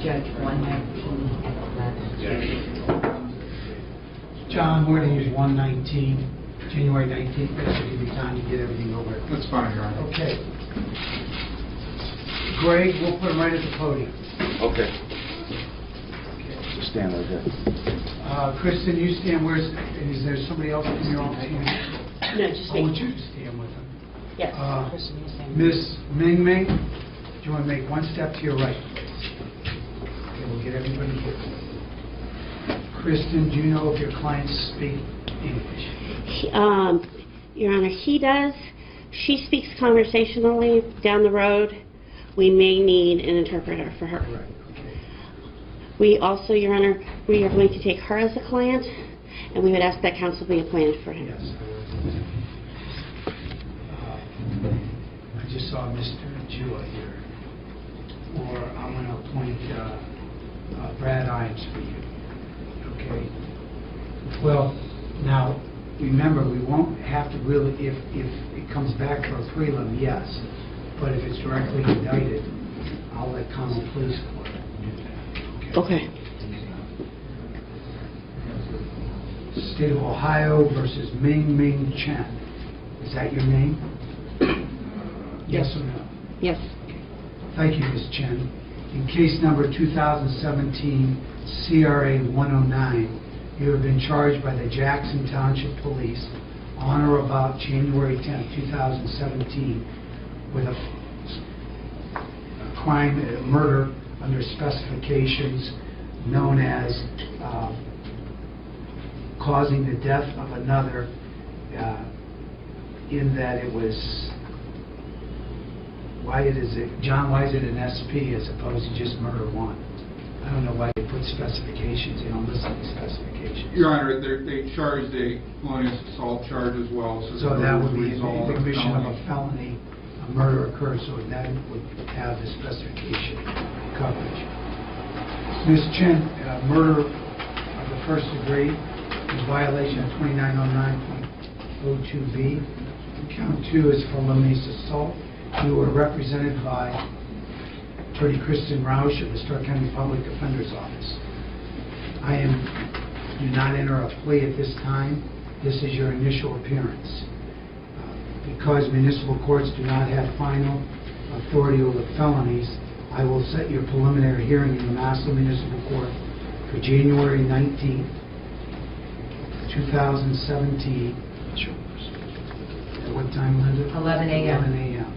Judge 119 and 11. John, we're going to use 119, January 19th. That should give you time to get everything over. That's fine, Your Honor. Okay. Greg, we'll put him right at the podium. Okay. Just stand right there. Kristen, you stand. Is there somebody else in your office? No, just I want me. you to stand with him. Yes, Kristen, you stand. Miss Mingming, do you want to make one step to your right? Okay, we'll get everybody here. Kristen, do you know if your clients speak English? Your Honor, he does. She speaks conversationally down the road. We may need an interpreter for her. Right, okay. We also, Your Honor, we are going to take her as a client, and we would ask that counsel be appointed for him. Yes. I just saw Mr. Jua here. Or I'm going to appoint Brad Imes for you. Okay? Well, now, remember, we won't have to really, if it comes back for a prelim, yes. But if it's directly indicted, I'll let common police court do that. Okay. State of Ohio versus Mingming Chen. Is that your name? Yes or no? Yes. Thank you, Ms. Chen. In case number 2017 CRA 109, you have been charged by the Jackson Township Police on or about January 10, 2017 with a crime, a murder under specifications known as causing the death of another in that it was, John, why is it an SP as opposed to just murder one? I don't know why they put specifications, they don't list the specifications. Your Honor, they charged a felonious assault charge as well. So that would be resolved the commission of a felony. felony, a murder occurred, so that would have the specification coverage. Ms. Chen, murder of the first degree in violation of 2909.02b. Count 2 is felonious assault. You were represented by Attorney Kristen Roush of the Stark County Public Defender's Office. Do not enter a plea at this time. This is your initial appearance. Because municipal courts do not have final authority over felonies, I will set your preliminary hearing in the Massillon Municipal Court for January 19th, 2017. At what time, Linda? 11 a.m. 11 a.m.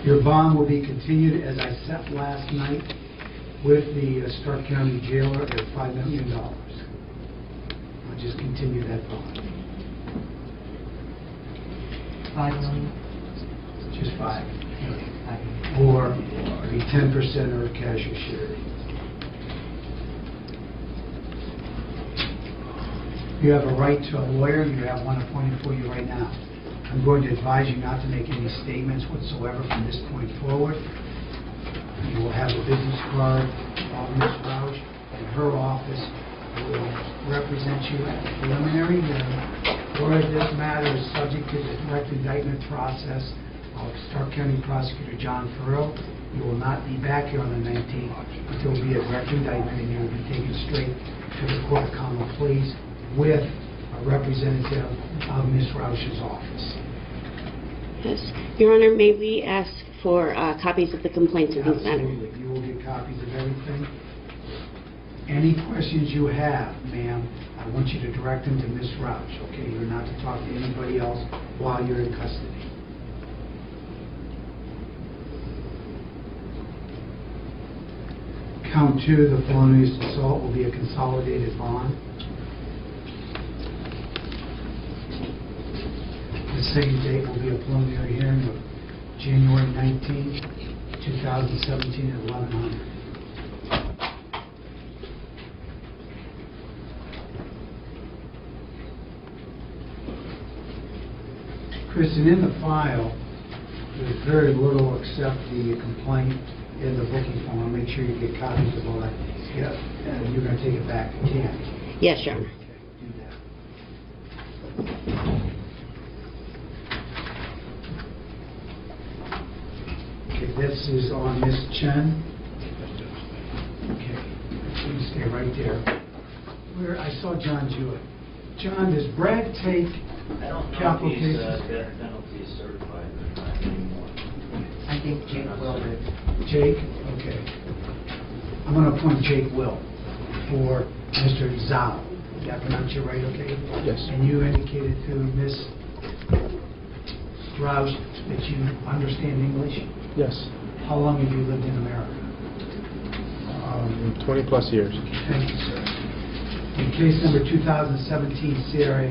Your bond will be continued as I set last night with the Stark County Jailer at $5 million. I'll just continue that bond. 5 million. Just 5 million. Or the 10% or cash or share. You have a right to a lawyer. You have one appointed for you right now. I'm going to advise you not to make any statements whatsoever from this point forward. You will have a business card of Ms. Roush in her office who will represent you at the preliminary hearing. Whereas this matter is subject to the direct indictment process of Stark County Prosecutor John Farrell, you will not be back here on the 19th, but there will be a direct indictment and you will be taken straight to the Court of Common Pleas with a representative of Ms. Roush's office. Yes. Your Honor, may we ask for copies of the complaints of this matter? Absolutely. You will get copies of everything. Any questions you have, ma'am, I want you to direct them to Ms. Roush, okay? You're not to talk to anybody else while you're in custody. Count 2, the felonious assault will be a consolidated bond. The same date will be a preliminary hearing of January 19, 2017 at 1100. Kristen, in the file, there's very little except the complaint in the booking form. Make sure you get copies of all that. Yeah, and you're going to take it back to Tammy. Yes, Your Honor. Okay, do that. this is on Miss Chen. Okay, please stay right there. Where, I saw John Jewett. John, does Brad take I don't know capital if he's cases? death penalty certified or not anymore. I think Jake will do. Jake? Okay. I'm going to appoint Jake Will for Mr. Zhao. Did I pronounce you right, okay? Yes. And you indicated to Miss Roush that you understand English? Yes. How long have you lived in America? 20-plus years. Thank you, sir. In case number 2017 CRA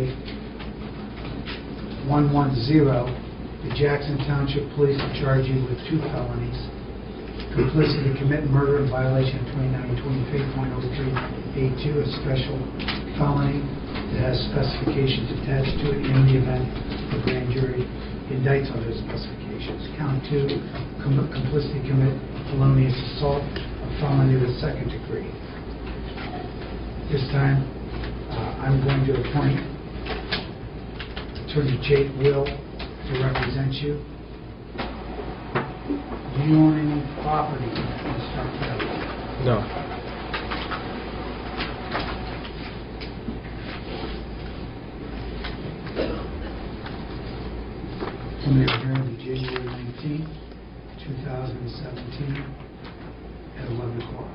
110, the Jackson Township Police will charge you with 2 felonies. Complicity to commit murder in violation of 2923.03A2, a special felony that has specifications attached to it in the event the grand jury indicts on those specifications. Count 2, complicity to commit felonious assault, a felony of the 2nd degree. This time, I'm going to appoint Attorney Jake Will to represent you. Do you own any property in Stark County? No. Preliminary hearing will be January 19th, 2017, at 11 o'clock.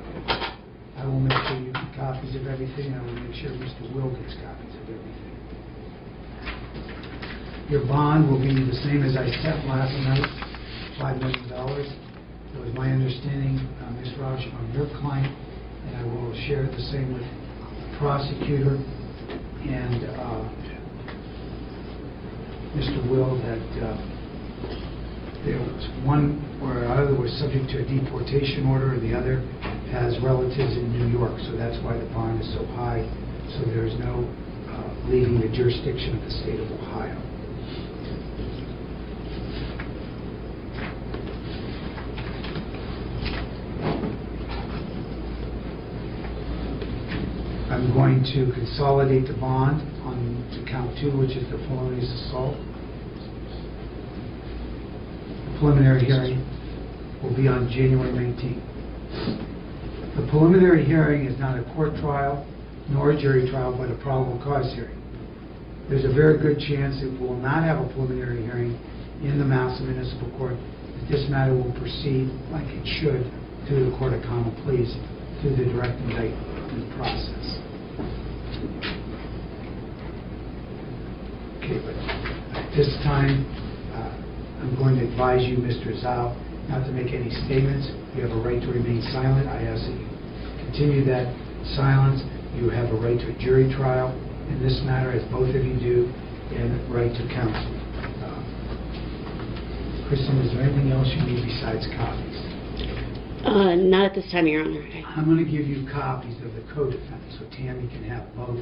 I will make sure you get copies of everything. I will make sure Mr. Will gets copies of everything. Your bond will be the same as I set last night, $5 million. It was my understanding, Ms. Roush, from your client, and I will share it the same with the prosecutor and Mr. Will, that there was one where either was subject to a deportation order or the other has relatives in New York, so that's why the bond is so high. So there is no leaving the jurisdiction of the state of Ohio. I'm going to consolidate the bond on to count 2, which is the felonious assault. The preliminary hearing will be on January 19th. The preliminary hearing is not a court trial nor a jury trial, but a probable cause hearing. There's a very good chance it will not have a preliminary hearing in the Mouser Municipal Court, that this matter will proceed like it should through the Court of Common Pleas, through the direct indictment process. Okay, but at this time, I'm going to advise you, Mr. Zhao, not to make any statements. You have a right to remain silent. I ask that you continue that silence. You have a right to a jury trial in this matter, as both of you do, and right to counsel. Kristen, is there anything else you need besides copies? Not at this time, Your Honor. I'm going to give you copies of the co-defendant, so Tammy can have both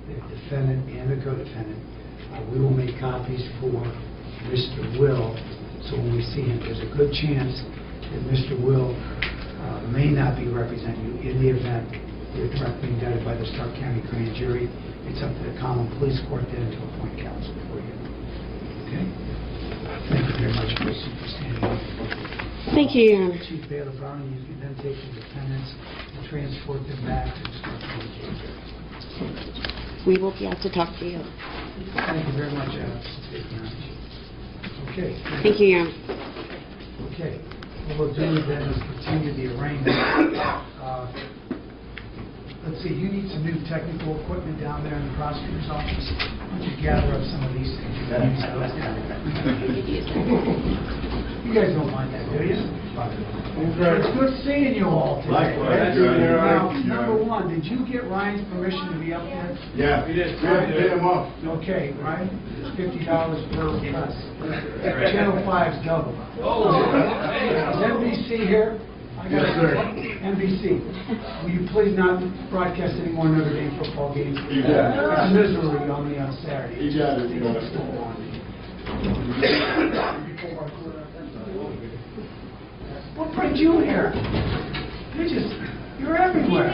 the defendant and the co-defendant. We will make copies for Mr. Will, so when we see him, there's a good chance that Mr. Will may not be representing you in the event you're directly indicted by the Stark County Grand Jury. It's up to the Common Police Court then to appoint counsel for you. Okay? Thank you very much, Kristen, for standing up. Thank you, Your Honor. Chief Bailiff Browning, you can then take the defendants and transport them back to the Stark County Jail. We will be out to talk to you. Thank you very much, Okay. Thank you, Your Honor. Okay. What we'll do then is continue the arraignment. Let's see, you need some new technical equipment down there in the prosecutor's office. Why don't you gather up some of these things? You can use those down there. You guys don't mind that, do you? It's good seeing you all today. Likewise. Now, number one, did you get Ryan's permission to be up there? Yeah, we did. Get him up. Okay, Ryan, it's $50 per press. Channel 5's double. Is NBC here? Yes, sir. NBC, will you please not broadcast any more Notre Dame football games? You got it. It's misery on me on Saturday. You got it. They don't still on me. What brings you here? You're everywhere.